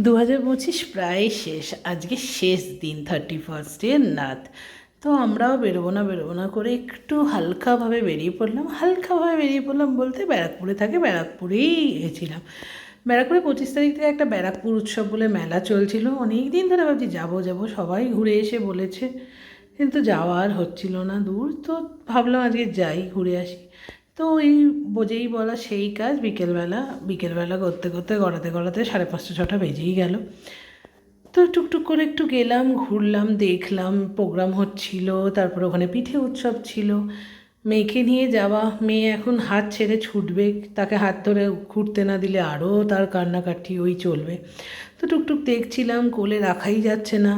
2025 প্রায় শেষ। আজকে শেষ দিন, 31 রাত। তো আমরাও বেরোবো না করে একটু হালকাভাবে বেরিয়ে পড়লাম বলতে ব্যারাকপুরে থাকে, ব্যারাকপুরেই গেছিলাম। ব্যারাকপুরে 25 তারিখ থেকে একটা ব্যারাকপুর উৎসব বলে মেলা চলছিল। অনেক দিন ধরে ভাবছি যাবো, সবাই ঘুরে এসে বলেছে, কিন্তু যাওয়া আর হচ্ছিল না, দূর। তো ভাবলাম আজকে যাই, ঘুরে আসি। তো ওই বোঝেই বলা সেই কাজ, বিকেলবেলা করতে করতে গড়াতে 5:30-6টা বেজেই গেল। তো টুকটুক করে একটু গেলাম, ঘুরলাম, দেখলাম প্রোগ্রাম হচ্ছিল, তারপর ওখানে পিঠে উৎসব ছিল। মেয়েকে নিয়ে যাওয়া, মেয়ে এখন হাত ছেড়ে ছুটবে, তাকে হাত ধরে ঘুরতে না দিলে আরও তার কান্নাকাটি ওই চলবে। তো টুকটুক দেখছিলাম, কোলে রাখাই যাচ্ছে না।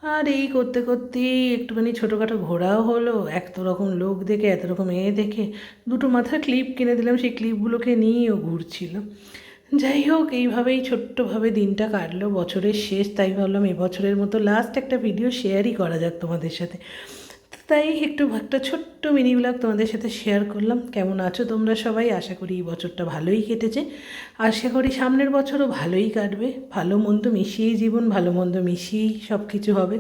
আর এই করতে করতেই একটুখানি ছোটোখাটো ঘোরাও হলো, এত রকম লোক দেখে, এত রকম দেখে দুটো মাথার ক্লিপ কিনে দিলাম, সেই ক্লিপগুলোকে নিয়েই ও ঘুরছিল। যাই হোক, এইভাবেই ছোট্টভাবে দিনটা কাটলো, বছরের শেষ, তাই ভাবলাম এবছরের মতো লাস্ট একটা ভিডিও শেয়ারই করা যাক তোমাদের সাথে। তাই একটা ছোট্ট মিনি ব্লগ তোমাদের সাথে শেয়ার করলাম। কেমন আছো তোমরা সবাই? আশা করি এই বছরটা ভালোই কেটেছে, আশা করি সামনের বছরও ভালোই কাটবে। ভালো মন্দ মিশিয়েই জীবন, ভালো মন্দ মিশিয়েই সব কিছু হবে।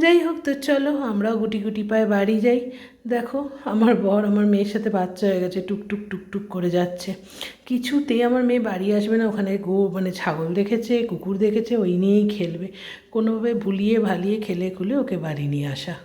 যাই হোক, তো চলো আমরাও গুটি গুটি পায়ে বাড়ি যাই। দেখো, আমার বর আমার মেয়ের সাথে বাচ্চা হয়ে গেছে, টুকটুক টুকটুক করে যাচ্ছে। কিছুতেই আমার মেয়ে বাড়ি আসবে না, ওখানে ছাগল দেখেছে, কুকুর দেখেছে, ওই নিয়েই খেলবে। কোনোভাবে ভুলিয়ে ভালিয়ে খেলে খুলে ওকে বাড়ি নিয়ে আসা।